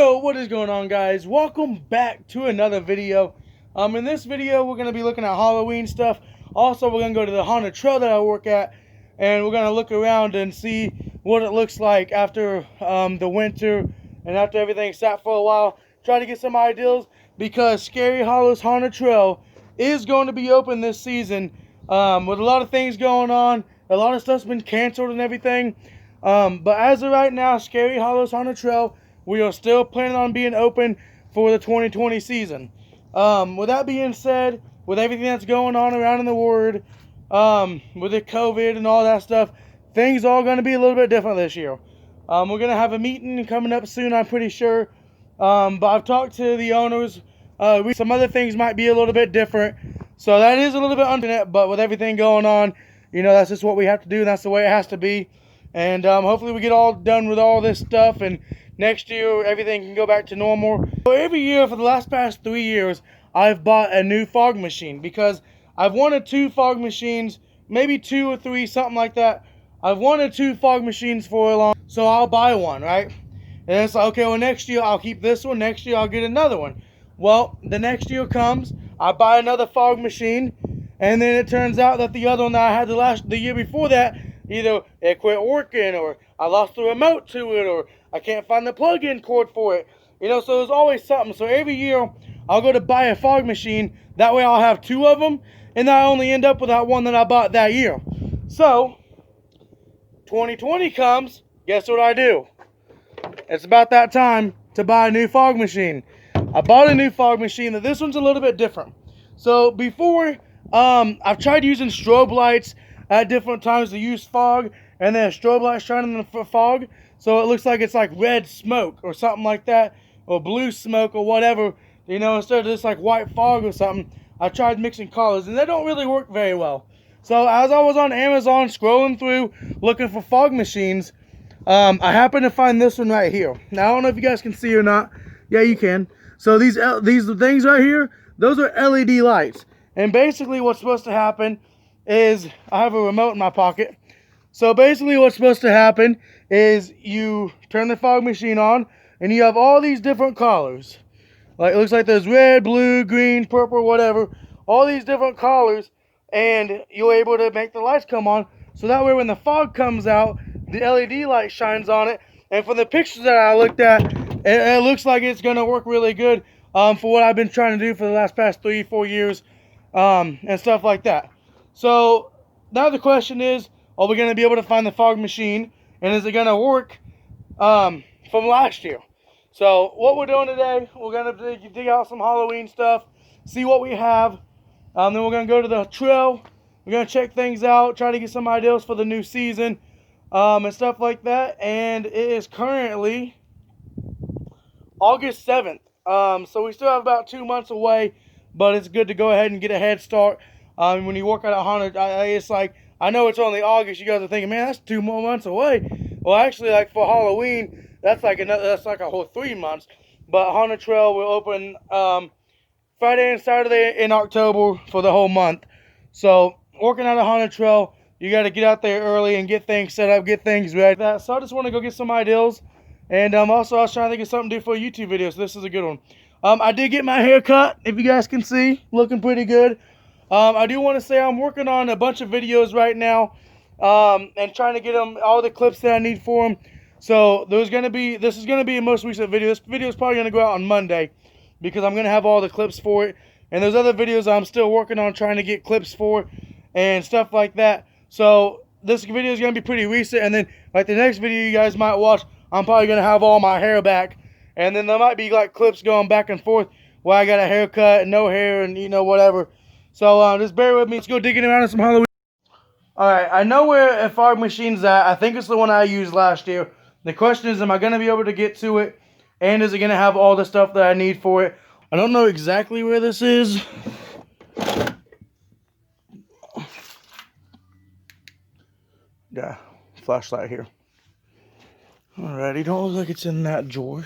Yo, what is going on, guys? Welcome back to another video. In this video, we're going to be looking at Halloween stuff. Also, we're going to go to the haunted trail that I work at, and we're going to look around and see what it looks like after the winter and after everything sat for a while. Try to get some ideas because Scary Hollow's Haunted Trail is going to be open this season with a lot of things going on. A lot of stuff's been canceled and everything. But as of right now, Scary Hollow's Haunted Trail, we are still planning on being open for the 2020 season. With that being said, with everything that's going on around in the world, with the COVID and all that stuff, things are going to be a little bit different this year. We're going to have a meeting coming up soon, I'm pretty sure. But I've talked to the owners. Some other things might be a little bit different. So that is a little bit unfortunate, but with everything going on, you know, that's just what we have to do, and that's the way it has to be. And hopefully we get all done with all this stuff, and next year everything can go back to normal. So every year for the past 3 years, I've bought a new fog machine because I've wanted 2 fog machines, maybe 2 or 3, something like that. I've wanted 2 fog machines for a long time, so I'll buy one, right? And it's like, okay, well, next year I'll keep this one, next year I'll get another one. Well, the next year comes, I buy another fog machine, and then it turns out that the other one that I had the year before that, either it quit working, or I lost the remote to it, or I can't find the plug-in cord for it. You know, so there's always something. So every year, I'll go to buy a fog machine. That way I'll have 2 of them, and I only end up with that one that I bought that year. So, 2020 comes, guess what I do? It's about that time to buy a new fog machine. I bought a new fog machine. This one's a little bit different. So before, I've tried using strobe lights at different times to use fog, and then a strobe light shining in the fog, so it looks like it's like red smoke or something like that, or blue smoke or whatever, you know, instead of just like white fog or something. I tried mixing colors, and they don't really work very well. So as I was on Amazon scrolling through looking for fog machines, I happened to find this one right here. Now, I don't know if you guys can see or not. Yeah, you can. So these things right here, those are LED lights. And basically what's supposed to happen is, I have a remote in my pocket. So basically what's supposed to happen is you turn the fog machine on, and you have all these different colors. Like, it looks like there's red, blue, green, purple, whatever. All these different colors, and you're able to make the lights come on. So that way when the fog comes out, the LED light shines on it. And from the pictures that I looked at, it looks like it's going to work really good for what I've been trying to do for the past 3-4 years and stuff like that. So now the question is, are we going to be able to find the fog machine, and is it going to work from last year? So what we're doing today, we're going to dig out some Halloween stuff, see what we have. Then we're going to go to the trail. We're going to check things out, try to get some ideas for the new season and stuff like that. And it is currently August 7th. So we still have about 2 months away, but it's good to go ahead and get a head start. When you work at a haunted, it's like, I know it's only August. You guys are thinking, man, that's 2 more months away. Well, actually, like for Halloween, that's like a whole 3 months. But Haunted Trail will open Friday and Saturday in October for the whole month. So working at a Haunted Trail, you got to get out there early and get things set up, get things ready. So I just want to go get some ideas. And also, I was trying to think of something to do for a YouTube video, so this is a good one. I did get my hair cut, if you guys can see, looking pretty good. I do want to say I'm working on a bunch of videos right now, and trying to get them all the clips that I need for them. So this is going to be a most recent video. This video is probably going to go out on Monday, because I'm going to have all the clips for it. And there's other videos I'm still working on trying to get clips for and stuff like that. So this video is going to be pretty recent, and then like the next video you guys might watch, I'm probably going to have all my hair back. And then there might be like clips going back and forth where I got a haircut and no hair and, you know, whatever. So just bear with me. Let's go digging around in some Halloween. Alright, I know where a fog machine's at. I think it's the one I used last year. The question is, am I going to be able to get to it? And is it going to have all the stuff that I need for it? I don't know exactly where this is. Yeah, flashlight here. Alrighty, don't look like it's in that drawer.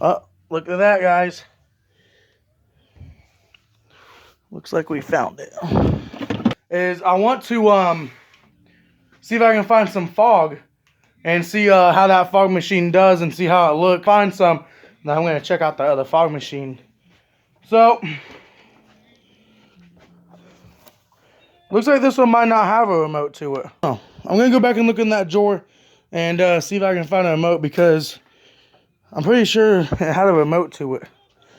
Oh, look at that, guys. Looks like we found it. I want to see if I can find some fog and see how that fog machine does and see how it looks. Find some. Now I'm going to check out the other fog machine. So, looks like this one might not have a remote to it. Oh, I'm going to go back and look in that drawer and see if I can find a remote, because I'm pretty sure it had a remote to it.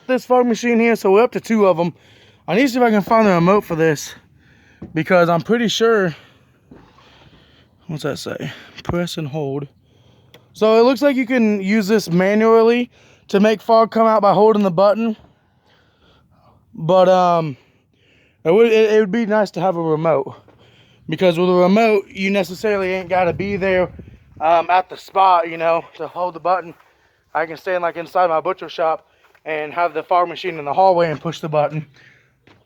This fog machine here, so we're up to 2 of them. I need to see if I can find the remote for this, because I'm pretty sure, what's that say? Press and hold. So it looks like you can use this manually to make fog come out by holding the button. But it would be nice to have a remote, because with a remote you necessarily ain't got to be there at the spot, you know, to hold the button. I can stand like inside my butcher shop and have the fog machine in the hallway and push the button.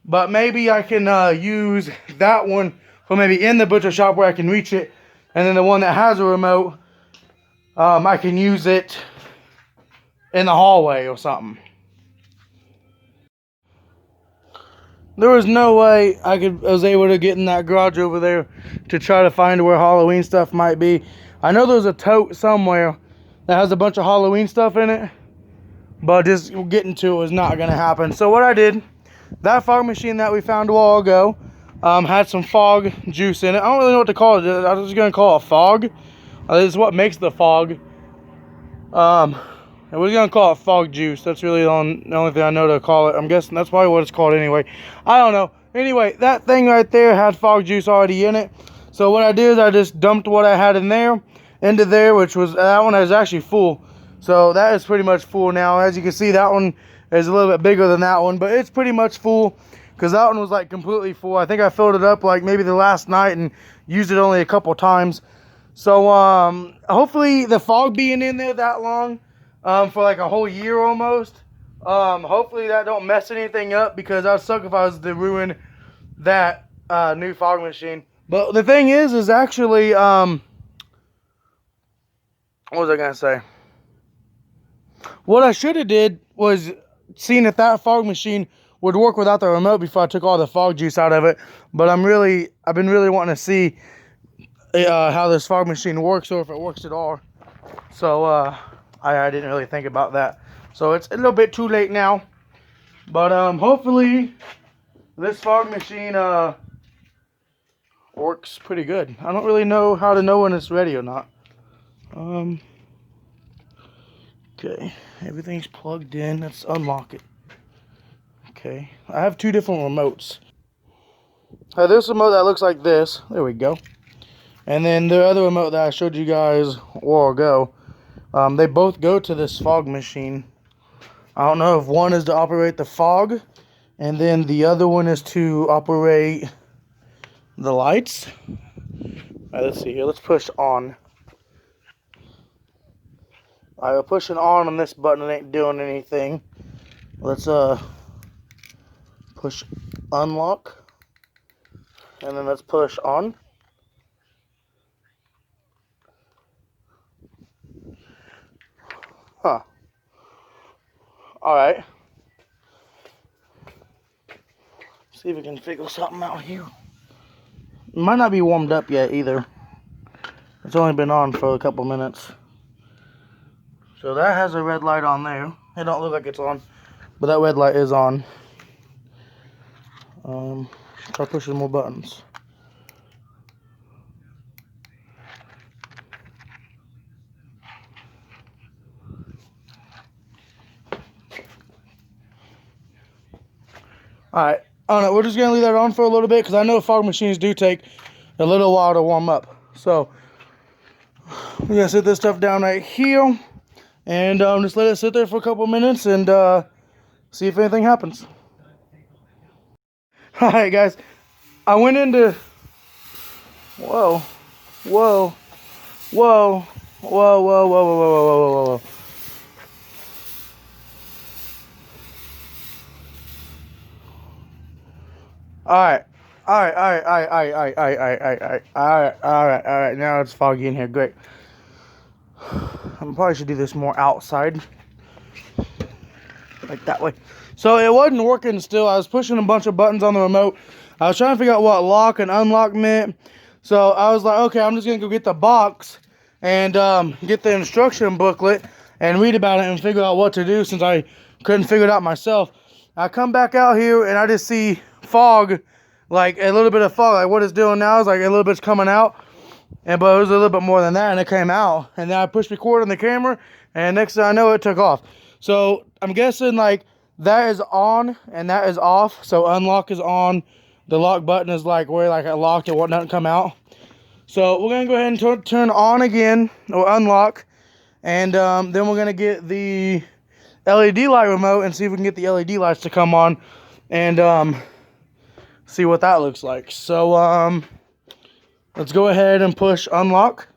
But maybe I can use that one for maybe in the butcher shop where I can reach it, and then the one that has a remote, I can use it in the hallway or something. There was no way I was able to get in that garage over there to try to find where Halloween stuff might be. I know there's a tote somewhere that has a bunch of Halloween stuff in it, but just getting to it was not going to happen. So what I did, that fog machine that we found a while ago had some fog juice in it. I don't really know what to call it. I was just going to call it fog. This is what makes the fog. And we're going to call it fog juice. That's really the only thing I know to call it. I'm guessing that's probably what it's called anyway. I don't know. Anyway, that thing right there had fog juice already in it. So what I did is I just dumped what I had in there into there, which was, that one is actually full. So that is pretty much full now. As you can see, that one is a little bit bigger than that one, but it's pretty much full, because that one was like completely full. I think I filled it up like maybe the last night and used it only a couple times. So hopefully the fog being in there that long, for like a whole year almost, hopefully that don't mess anything up, because I'd suck if I was to ruin that new fog machine. But the thing is actually, what was I gonna say? What I should have did was seen if that fog machine would work without the remote before I took all the fog juice out of it. But I've been really wanting to see how this fog machine works, or if it works at all. So I didn't really think about that. So it's a little bit too late now. But hopefully this fog machine works pretty good. I don't really know how to know when it's ready or not. Okay, everything's plugged in. Let's unlock it. Okay, I have 2 different remotes. There's a remote that looks like this. There we go. And then the other remote that I showed you guys a while ago, they both go to this fog machine. I don't know if one is to operate the fog, and then the other one is to operate the lights. Alright, let's see here. Let's push on. Alright, we're pushing on this button. It ain't doing anything. Let's push unlock, and then let's push on. Huh. Alright. See if we can figure something out here. It might not be warmed up yet either. It's only been on for a couple minutes. So that has a red light on there. It don't look like it's on, but that red light is on. Try pushing more buttons. Alright, I don't know, we're just going to leave that on for a little bit, because I know fog machines do take a little while to warm up. So, we're going to set this stuff down right here, and just let it sit there for a couple minutes, and see if anything happens. Alright guys, I went into, whoa, whoa, whoa, whoa, whoa, whoa, whoa, whoa, whoa, whoa, whoa. Alright, alright, now it's foggy in here, great. I probably should do this more outside, like that way. So it wasn't working still. I was pushing a bunch of buttons on the remote. I was trying to figure out what lock and unlock meant. So I was like, okay, I'm just gonna go get the box and get the instruction booklet and read about it and figure out what to do, since I couldn't figure it out myself. I come back out here and I just see fog, like a little bit of fog. Like what it's doing now is like a little bit's coming out, but it was a little bit more than that, and it came out. And then I pushed record on the camera, and next thing I know, it took off. So I'm guessing like that is on and that is off. So unlock is on. The lock button is like where like I locked it, what doesn't come out. So we're gonna go ahead and turn on again, or unlock, and then we're gonna get the LED light remote and see if we can get the LED lights to come on, and see what that looks like. So let's go ahead and push unlock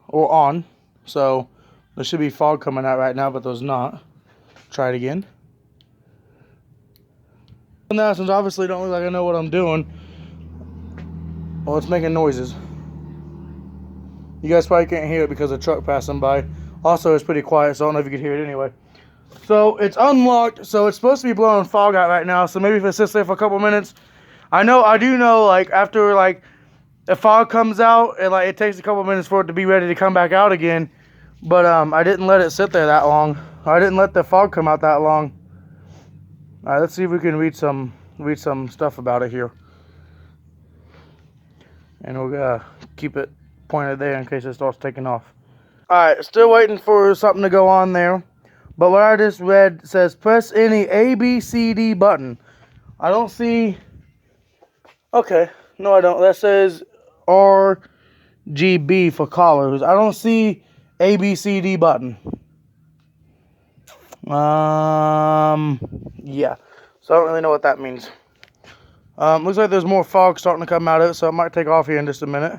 or on. So there should be fog coming out right now, but there's not. Try it again. Now, since obviously don't look like I know what I'm doing, well, it's making noises. You guys probably can't hear it because of the truck passing by. Also, it's pretty quiet, so I don't know if you can hear it anyway. So it's unlocked, so it's supposed to be blowing fog out right now. So maybe if it sits there for a couple minutes, I do know like after like the fog comes out, and like it takes a couple minutes for it to be ready to come back out again. But I didn't let it sit there that long. I didn't let the fog come out that long. All right, let's see if we can read some stuff about it here. And we're gonna keep it pointed there in case it starts taking off. All right, still waiting for something to go on there. But what I just read says press any A, B, C, D button. I don't see. Okay, no, I don't. That says R, G, B for collars. I don't see A, B, C, D button. Yeah. So I don't really know what that means. Looks like there's more fog starting to come out of it, so it might take off here in just a minute.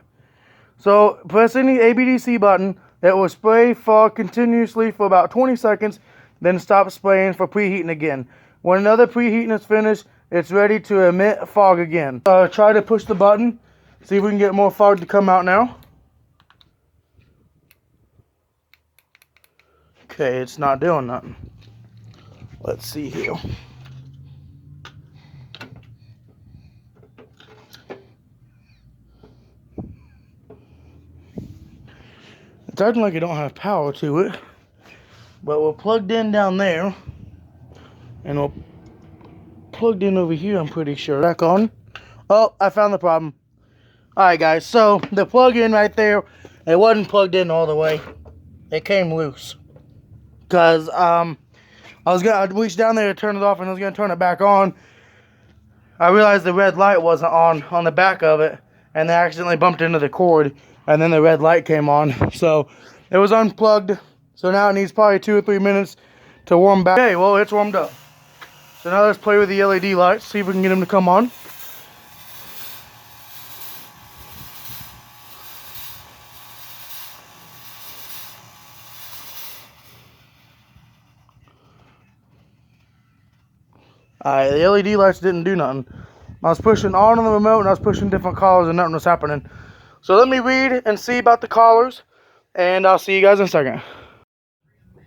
So press any ABDC button that will spray fog continuously for about 20 seconds, then stop spraying for preheating again. When another preheating is finished, it's ready to emit fog again. Try to push the button, see if we can get more fog to come out now. Okay, it's not doing nothing. Let's see here. It's acting like it don't have power to it, but we're plugged in down there, and we're plugged in over here, I'm pretty sure. Back on. Oh, I found the problem. Alright guys, so the plug-in right there, it wasn't plugged in all the way. It came loose. Because I reached down there to turn it off, and I was going to turn it back on. I realized the red light wasn't on the back of it, and I accidentally bumped into the cord, and then the red light came on. So it was unplugged. So now it needs probably 2 or 3 minutes to warm back. Okay, well, it's warmed up. So now let's play with the LED lights, see if we can get them to come on. Alright, the LED lights didn't do nothing. I was pushing on the remote, and I was pushing different collars, and nothing was happening. So let me read and see about the collars, and I'll see you guys in a second.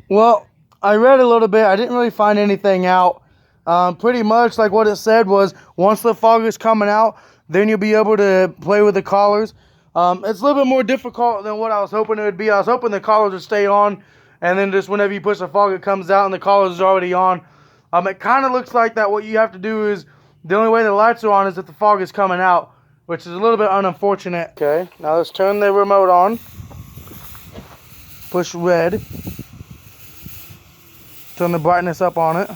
Well, I read a little bit. I didn't really find anything out. Pretty much like what it said was, once the fog is coming out, then you'll be able to play with the collars. It's a little bit more difficult than what I was hoping it would be. I was hoping the collars would stay on, and then just whenever you push the fog, it comes out, and the collars is already on. It kind of looks like that what you have to do is, the only way the lights are on is if the fog is coming out, which is a little bit unfortunate. Okay, now let's turn the remote on. Push red. Turn the brightness up on it.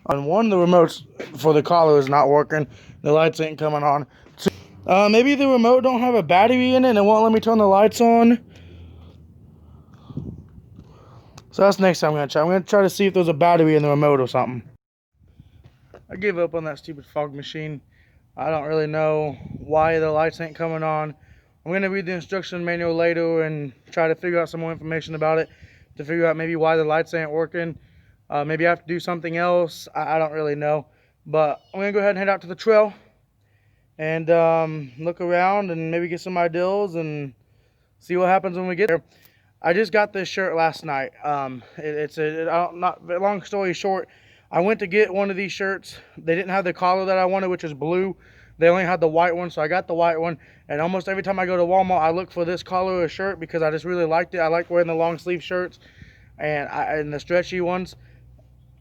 On one, the remotes for the collar is not working. The lights ain't coming on. Maybe the remote don't have a battery in it and it won't let me turn the lights on. So that's next time I'm going to try. I'm going to try to see if there's a battery in the remote or something. I gave up on that stupid fog machine. I don't really know why the lights ain't coming on. I'm going to read the instruction manual later and try to figure out some more information about it to figure out maybe why the lights ain't working. Maybe I have to do something else. I don't really know. But I'm going to go ahead and head out to the trail and look around and maybe get some ideas and see what happens when we get there. I just got this shirt last night. Not long story short, I went to get one of these shirts. They didn't have the collar that I wanted, which is blue. They only had the white one, so I got the white one. And almost every time I go to Walmart, I look for this color of shirt because I just really liked it. I like wearing the long sleeve shirts and the stretchy ones.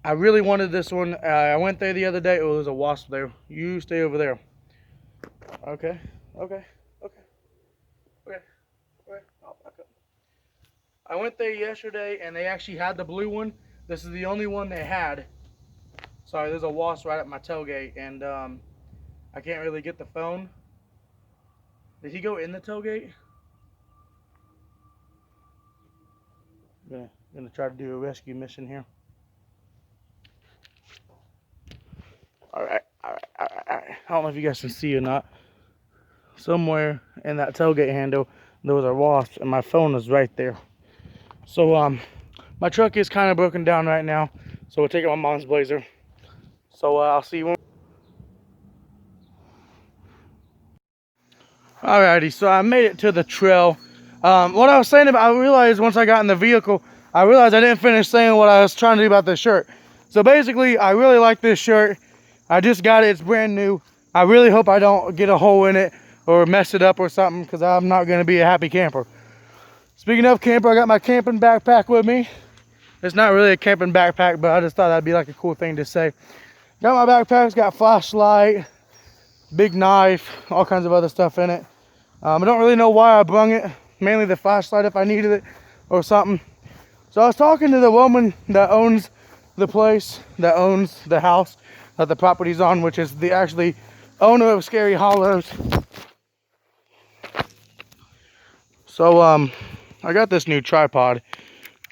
I really wanted this one. I went there the other day. Oh, there's a wasp there. You stay over there. Okay. Okay. Okay. Okay. Okay. I'll back up. I went there yesterday and they actually had the blue one. This is the only one they had. Sorry, there's a wasp right at my tailgate and I can't really get the phone. Did he go in the tailgate? I'm gonna try to do a rescue mission here. Alright. I don't know if you guys can see or not. Somewhere in that tailgate handle, there was a wasp and my phone is right there. So, my truck is kind of broken down right now. So we're taking my mom's Blazer. So, I'll see you when. Alrighty, so I made it to the trail. What I was saying about, I realized once I got in the vehicle, I realized I didn't finish saying what I was trying to do about this shirt. So basically, I really like this shirt. I just got it, it's brand new. I really hope I don't get a hole in it or mess it up or something because I'm not going to be a happy camper. Speaking of camper, I got my camping backpack with me. It's not really a camping backpack, but I just thought that'd be like a cool thing to say. Got my backpack, it's got flashlight, big knife, all kinds of other stuff in it. I don't really know why I brung it, mainly the flashlight if I needed it or something. So I was talking to the woman that owns the place, that owns the house that the property's on, which is the actually owner of Scary Hollows. So I got this new tripod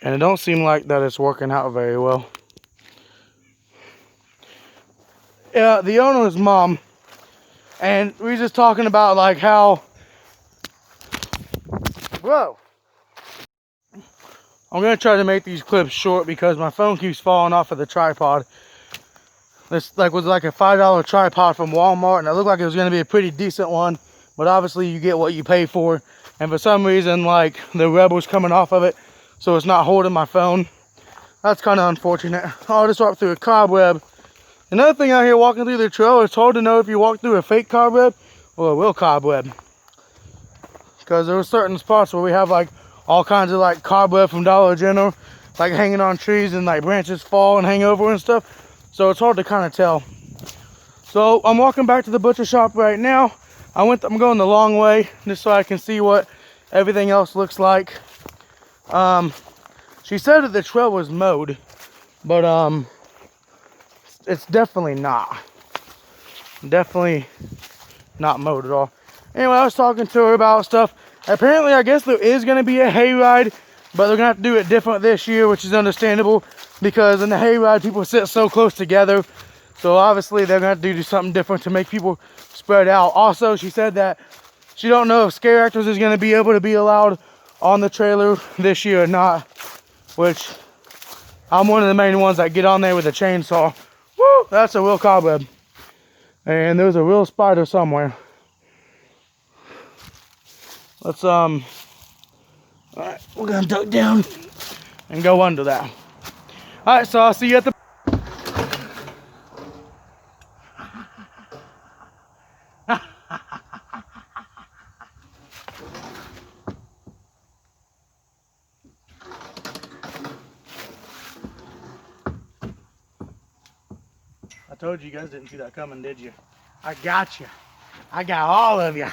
and it don't seem like that it's working out very well. Yeah, the owner's mom, and we were just talking about like how, whoa, I'm gonna try to make these clips short because my phone keeps falling off of the tripod. This was like a $5 tripod from Walmart, and it looked like it was gonna be a pretty decent one, but obviously you get what you pay for. And for some reason, like, the rebel's coming off of it, so it's not holding my phone. That's kind of unfortunate. Oh, I just walked through a cobweb. Another thing out here walking through the trail, it's hard to know if you walk through a fake cobweb or a real cobweb. Because there are certain spots where we have like all kinds of like cobweb from Dollar General, like hanging on trees and like branches fall and hang over and stuff. So it's hard to kind of tell. So I'm walking back to the butcher shop right now. I'm going the long way just so I can see what everything else looks like. She said that the trail was mowed, but it's definitely not. Definitely not mowed at all. Anyway, I was talking to her about stuff. Apparently, I guess there is going to be a hayride, but they're going to have to do it different this year, which is understandable because in the hayride, people sit so close together. So obviously, they're going to have to do something different to make people spread out. Also, she said that she don't know if Scare Actors is going to be able to be allowed on the trailer this year or not, which I'm one of the main ones that get on there with a chainsaw. Woo, that's a real cobweb. And there's a real spider somewhere. Let's, all right, we're gonna duck down and go under that. All right, so I'll see you at the... I told you guys didn't see that coming, did you? I got you. I got all of you.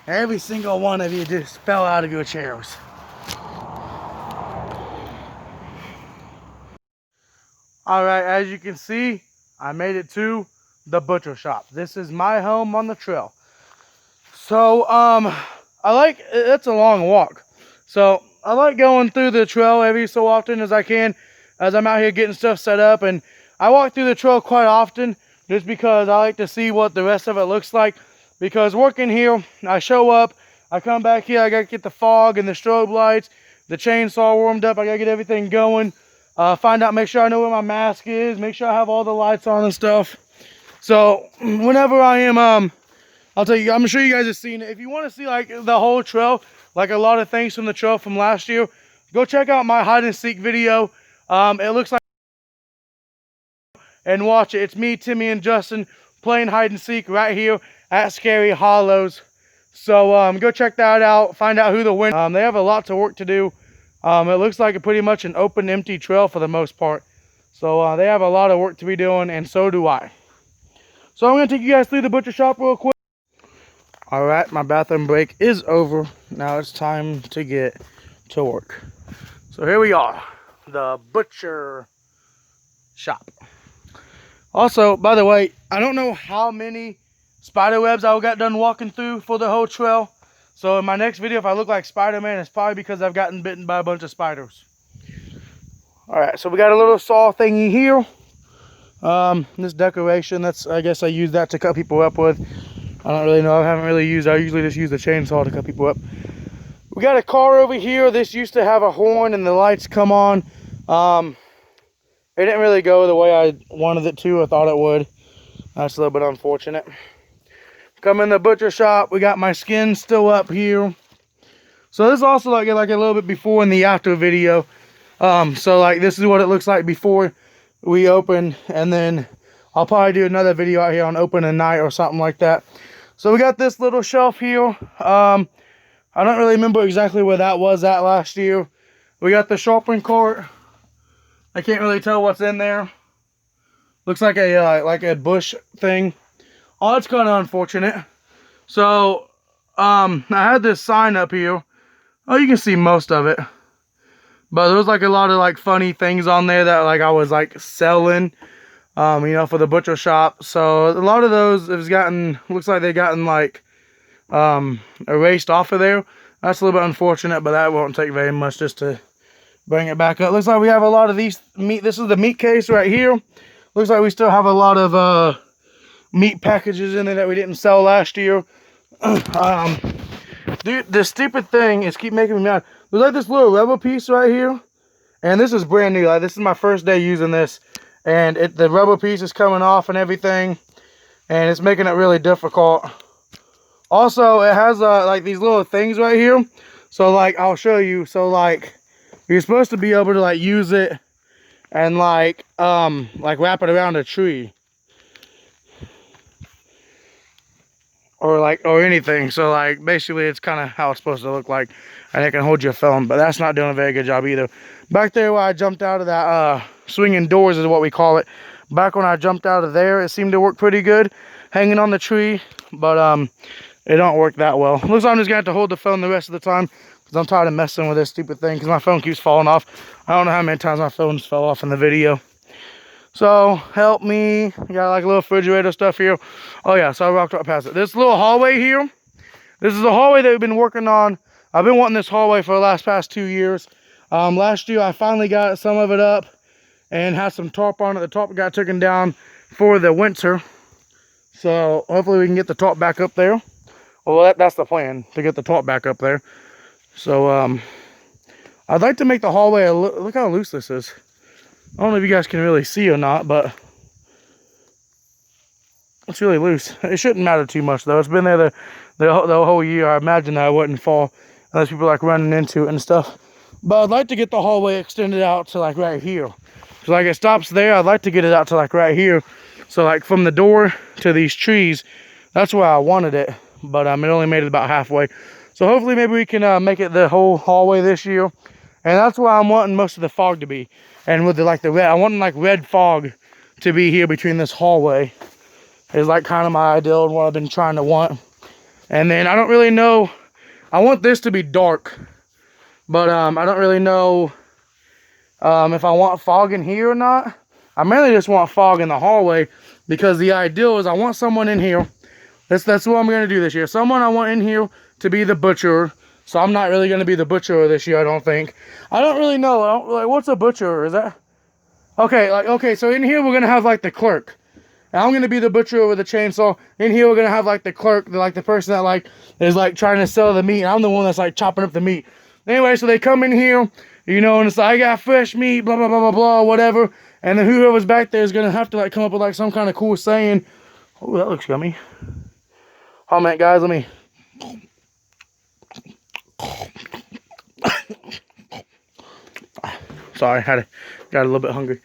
Every single one of you just fell out of your chairs. Alright, as you can see, I made it to the butcher shop. This is my home on the trail. So, it's a long walk. So, I like going through the trail every so often as I can, as I'm out here getting stuff set up. And I walk through the trail quite often, just because I like to see what the rest of it looks like. Because working here, I show up, I come back here, I gotta get the fog and the strobe lights, the chainsaw warmed up, I gotta get everything going, find out, make sure I know where my mask is, make sure I have all the lights on and stuff. So, whenever I am, I'll tell you, I'm sure you guys have seen it. If you want to see like the whole trail like a lot of things from the trail from last year, go check out my hide and seek video. It looks like, and watch it. It's me, Timmy, and Justin playing hide and seek right here at Scary Hollows. So go check that out. Find out who the winner. They have a lot of work to do. It looks like pretty much an open, empty trail for the most part. So they have a lot of work to be doing, and so do I. So I'm going to take you guys through the butcher shop real quick. Alright, my bathroom break is over. Now it's time to get to work. So here we are, the butcher shop. Also, by the way, I don't know how many spider webs I got done walking through for the whole trail. So in my next video, if I look like Spider-Man, it's probably because I've gotten bitten by a bunch of spiders. Alright, so we got a little saw thingy here. This decoration, that's, I guess I use that to cut people up with. I don't really know, I usually just use the chainsaw to cut people up. We got a car over here. This used to have a horn and the lights come on. It didn't really go the way I wanted it to, I thought it would. That's a little bit unfortunate. Come in the butcher shop, we got my skin still up here. So this is also like a little bit before and the after video. So like this is what it looks like before we open, and then I'll probably do another video out here on open at night or something like that. So we got this little shelf here. I don't really remember exactly where that was at last year. We got the shopping cart. I can't really tell what's in there. Looks like a bush thing. Oh, that's kind of unfortunate. So, I had this sign up here. Oh, you can see most of it. But there was like a lot of like funny things on there that like I was like selling, you know, for the butcher shop. So a lot of those have gotten, looks like they've gotten like erased off of there. That's a little bit unfortunate, but that won't take very much just to bring it back up. Looks like we have a lot of these meat. This is the meat case right here. Looks like we still have a lot of meat packages in there that we didn't sell last year. Dude, the stupid thing is keep making me mad. There's like this little rubber piece right here, and this is brand new. Like, this is my first day using this, and the rubber piece is coming off and everything, and it's making it really difficult. Also, it has like these little things right here. So like, I'll show you. So like, you're supposed to be able to like use it and like wrap it around a tree. Or anything. So like, basically it's kind of how it's supposed to look like, and it can hold your phone, but that's not doing a very good job either. Back there where I jumped out of that swinging doors is what we call it. Back when I jumped out of there, it seemed to work pretty good hanging on the tree, but it don't work that well. Looks like I'm just gonna have to hold the phone the rest of the time because I'm tired of messing with this stupid thing because my phone keeps falling off. I don't know how many times my phone's fell off in the video. So, help me. We got like a little refrigerator stuff here. Oh yeah, so I walked right past it. This little hallway here, this is a hallway that we've been working on. I've been wanting this hallway for the past 2 years. Last year I finally got some of it up and had some tarp on it. The tarp got taken down for the winter. So, hopefully we can get the tarp back up there. Well, that's the plan, to get the tarp back up there. So, I'd like to make the hallway, look how loose this is. I don't know if you guys can really see or not, but it's really loose. It shouldn't matter too much though. It's been there the whole year. I imagine that I wouldn't fall unless people like running into it and stuff. But I'd like to get the hallway extended out to like right here. So like it stops there. I'd like to get it out to like right here. So like from the door to these trees, that's where I wanted it. But it only made it about halfway. So hopefully maybe we can make it the whole hallway this year. And that's why I'm wanting most of the fog to be. And with the red, I want like red fog to be here between this hallway. Is like kind of my ideal and what I've been trying to want. And then I don't really know, I want this to be dark. But I don't really know if I want fog in here or not. I mainly just want fog in the hallway because the ideal is I want someone in here. That's what I'm going to do this year. Someone I want in here to be the butcher. So I'm not really going to be the butcher this year, I don't think. I don't really know. Like, what's a butcher? Is that? Okay, okay, so in here we're going to have like the clerk. And I'm going to be the butcher with the chainsaw. In here we're going to have like the clerk, like the person that like is like trying to sell the meat. And I'm the one that's like chopping up the meat. Anyway, so they come in here, you know, and it's like, I got fresh meat, blah, blah, blah, blah, blah, whatever. And then whoever's back there is going to have to like come up with like some kind of cool saying. Oh, that looks yummy. Oh man, guys, let me. Sorry, got a little bit hungry.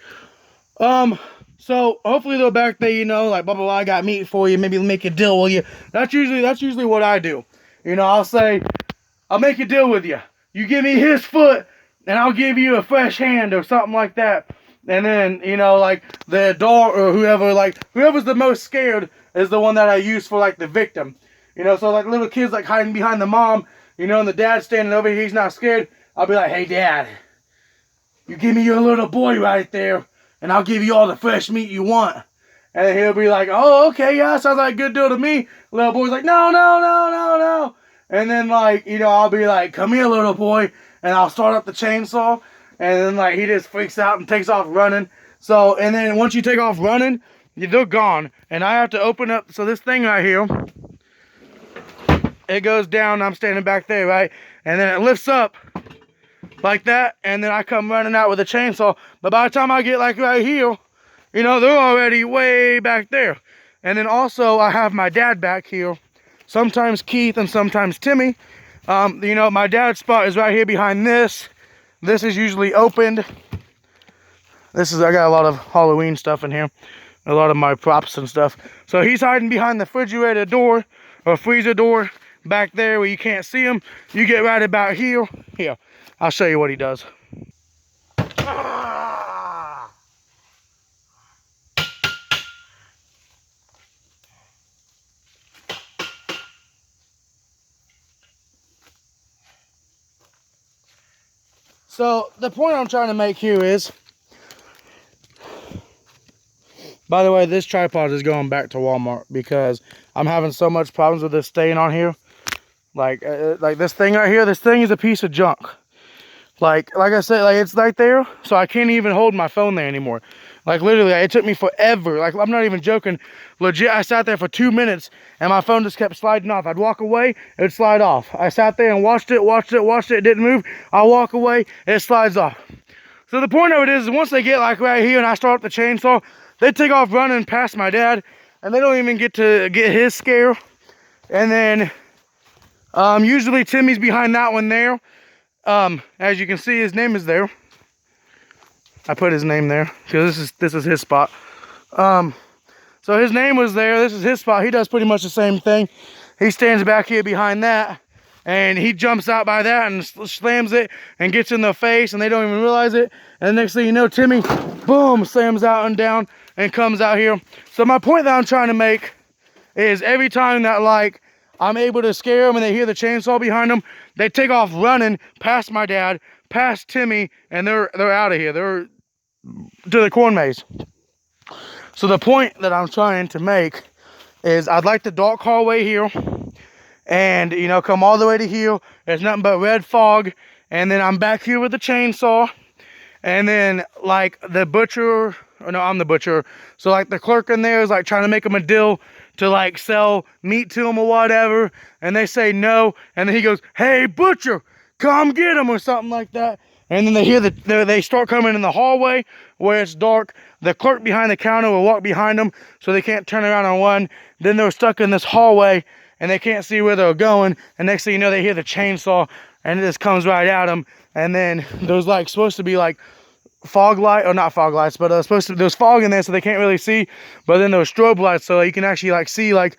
So hopefully they'll back there, you know, like blah blah blah, I got meat for you, maybe make a deal with you. That's usually what I do. You know, I'll say, I'll make a deal with you. You give me his foot, and I'll give you a fresh hand or something like that. And then, you know, like the dog or whoever's the most scared is the one that I use for like the victim. You know, so like little kids like hiding behind the mom, you know, and the dad standing over here, he's not scared. I'll be like, hey dad, you give me your little boy right there, and I'll give you all the fresh meat you want. And he'll be like, oh, okay, yeah, sounds like a good deal to me. Little boy's like, no, no, no, no, no. And then, like, you know, I'll be like, come here, little boy. And I'll start up the chainsaw. And then, like, he just freaks out and takes off running. So, and then once you take off running, they're gone. And I have to open up, so this thing right here, it goes down, I'm standing back there, right? And then it lifts up like that, and then I come running out with a chainsaw. But by the time I get like right here, you know, they're already way back there. And then also I have my dad back here, sometimes Keith and sometimes Timmy. You know, my dad's spot is right here behind this. This is usually opened. I got a lot of Halloween stuff in here, a lot of my props and stuff. So he's hiding behind the refrigerator door or freezer door back there where you can't see him. You get right about here. Here, I'll show you what he does. So the point I'm trying to make here is, by the way, this tripod is going back to Walmart because I'm having so much problems with this staying on here. Like this thing right here, this thing is a piece of junk. Like I said, like it's right there, so I can't even hold my phone there anymore. Like literally, it took me forever. Like I'm not even joking. Legit, I sat there for 2 minutes and my phone just kept sliding off. I'd walk away, it'd slide off. I sat there and watched it, it didn't move. I'll walk away, it slides off. So the point of it is once they get like right here and I start up the chainsaw, they take off running past my dad and they don't even get to get his scare. And then usually Timmy's behind that one there. As you can see, his name is there. I put his name there because this is his spot. So his name was there. This is his spot. He does pretty much the same thing. He stands back here behind that, and he jumps out by that and slams it and gets in the face, and they don't even realize it. And the next thing you know, Timmy, boom, slams out and down and comes out here. So my point that I'm trying to make is every time that like I'm able to scare them and they hear the chainsaw behind them, they take off running past my dad, past Timmy, and they're out of here. They're to the corn maze. So the point that I'm trying to make is I'd like the dark hallway here and, you know, come all the way to here. There's nothing but red fog. And then I'm back here with the chainsaw. And then like the butcher, or no, I'm the butcher. So like the clerk in there is like trying to make him a deal to like sell meat to him or whatever. And they say no. And then he goes, hey butcher, come get him or something like that. And then they hear they start coming in the hallway where it's dark. The clerk behind the counter will walk behind them so they can't turn around and run. Then they're stuck in this hallway and they can't see where they're going. And next thing you know, they hear the chainsaw and it just comes right at them. And then there's like supposed to be like fog light, or not fog lights, but there's fog in there so they can't really see. But then there's strobe lights so you can actually like see, like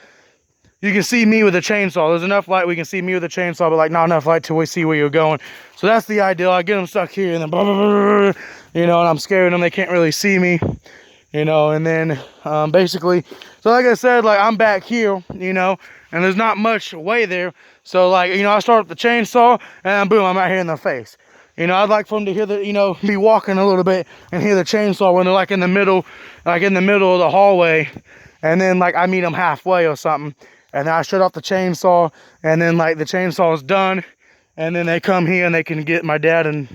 you can see me with a chainsaw. There's enough light we can see me with a chainsaw, but like not enough light till we see where you're going. So that's the ideal. I get them stuck here and then blah, blah, blah, blah, you know, and I'm scaring them. They can't really see me, you know. And then basically, so like I said, like I'm back here, you know, and there's not much way there. So like, you know, I start up the chainsaw and boom, I'm out here in their face. You know, I'd like for them to hear the, you know, be walking a little bit and hear the chainsaw when they're like in the middle of the hallway. And then like I meet them halfway or something. And then I shut off the chainsaw, and then like the chainsaw is done, and then they come here and they can get my dad and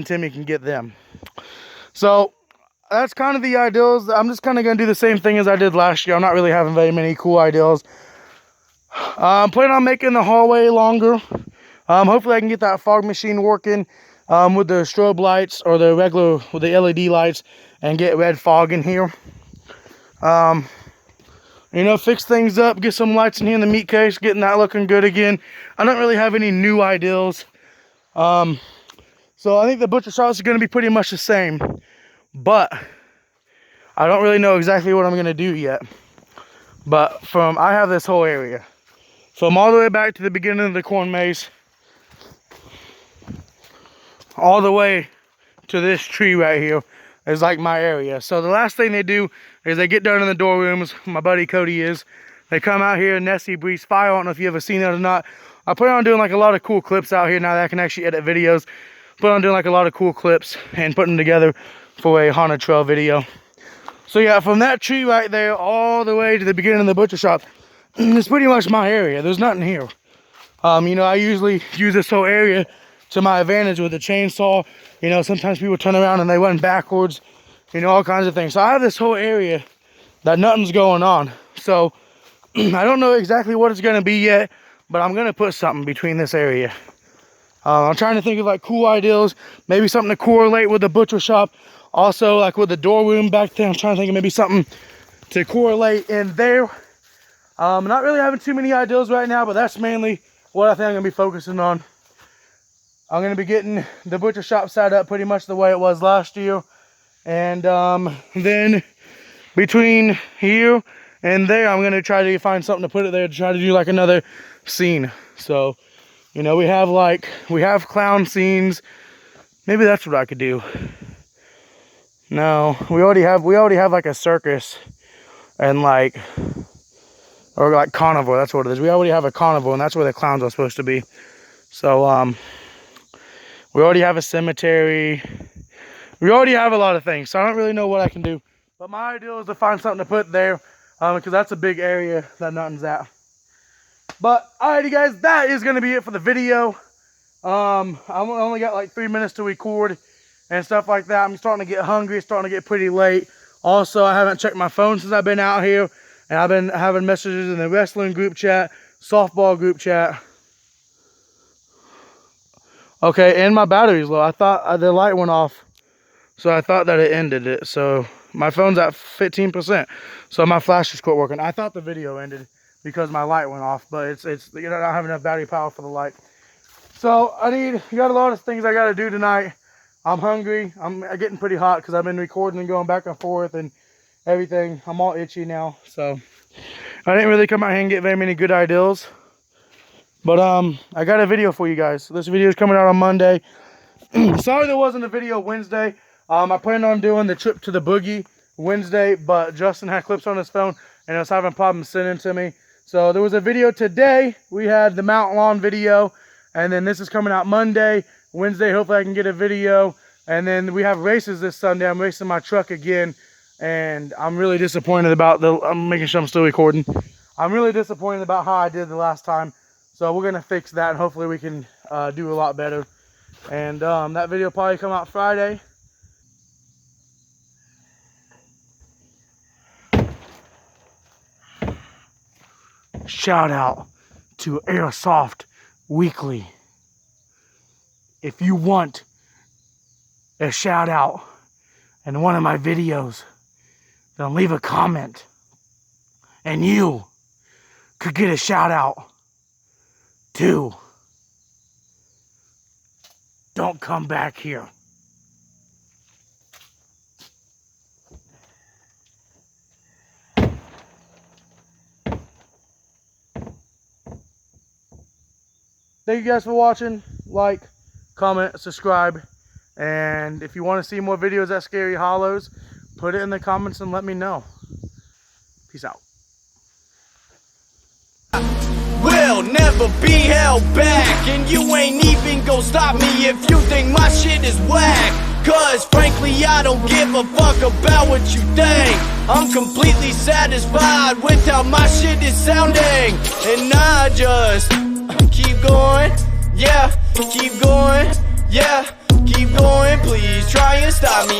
Timmy can get them. So that's kind of the ideals. I'm just kind of going to do the same thing as I did last year. I'm not really having very many cool ideals. I'm planning on making the hallway longer. Hopefully I can get that fog machine working with the strobe lights or the regular with the LED lights and get red fog in here. you know, fix things up, get some lights in here in the meat case, getting that looking good again. I don't really have any new ideals. So I think the butcher shop is going to be pretty much the same, but I don't really know exactly what I'm going to do yet. But I have this whole area. From all the way back to the beginning of the corn maze, all the way to this tree right here is like my area. So the last thing they do is they get down in the door rooms. My buddy Cody is. They come out here, Nessie breathes fire. I don't know if you ever seen it or not. I plan on doing like a lot of cool clips out here now that I can actually edit videos. Plan on doing like a lot of cool clips and putting them together for a haunted trail video. So yeah, from that tree right there all the way to the beginning of the butcher shop, it's pretty much my area. There's nothing here. You know, I usually use this whole area to my advantage with a chainsaw. You know, sometimes people turn around and they run backwards, you know, all kinds of things. So I have this whole area that nothing's going on. So I don't know exactly what it's going to be yet, but I'm going to put something between this area. I'm trying to think of like cool ideas, maybe something to correlate with the butcher shop. Also, like with the door room back there, I'm trying to think of maybe something to correlate in there. Not really having too many ideas right now, but that's mainly what I think I'm going to be focusing on. I'm going to be getting the butcher shop set up pretty much the way it was last year. And then between here and there, I'm going to try to find something to put it there to try to do like another scene. So, you know, we have clown scenes. Maybe that's what I could do. No, we already have like a circus and like, or like carnivore, that's what it is. We already have a carnivore and that's where the clowns are supposed to be. So, we already have a cemetery. We already have a lot of things, so I don't really know what I can do. But my idea is to find something to put there, because that's a big area that nothing's at. But, alrighty guys, that is going to be it for the video. I only got like 3 minutes to record and stuff like that. I'm starting to get hungry. It's starting to get pretty late. Also, I haven't checked my phone since I've been out here. And I've been having messages in the wrestling group chat, softball group chat. Okay, and my battery's low. I thought the light went off, so I thought that it ended it. So my phone's at 15%, so my flash just quit working. I thought the video ended because my light went off, but it's you know, I don't have enough battery power for the light. So I got a lot of things I got to do tonight. I'm hungry. I'm getting pretty hot because I've been recording and going back and forth and everything. I'm all itchy now, so I didn't really come out here and get very many good ideas. But I got a video for you guys. This video is coming out on Monday. Sorry there wasn't a video Wednesday. I planned on doing the trip to the boogie Wednesday, but Justin had clips on his phone and I was having problems sending to me. So there was a video today. We had the Mount Lawn video, and then this is coming out Monday. Wednesday, hopefully I can get a video. And then we have races this Sunday. I'm racing my truck again, and I'm really disappointed about I'm making sure I'm still recording. I'm really disappointed about how I did the last time. So we're going to fix that, and hopefully we can do a lot better. And that video will probably come out Friday. Shout out to Airsoft Weekly. If you want a shout out in one of my videos, then leave a comment and you could get a shout out too. Don't come back here. Thank you guys for watching. Like, comment, subscribe, and if you want to see more videos at Scary Hollows, put it in the comments and let me know. Peace out. Will never be held back, and you ain't even gon' stop me if you think my shit is whack. Cause frankly I don't give a fuck about what you think. I'm completely satisfied with how my shit is sounding, and I just keep going, yeah, keep going, yeah, keep going. Please try and stop me.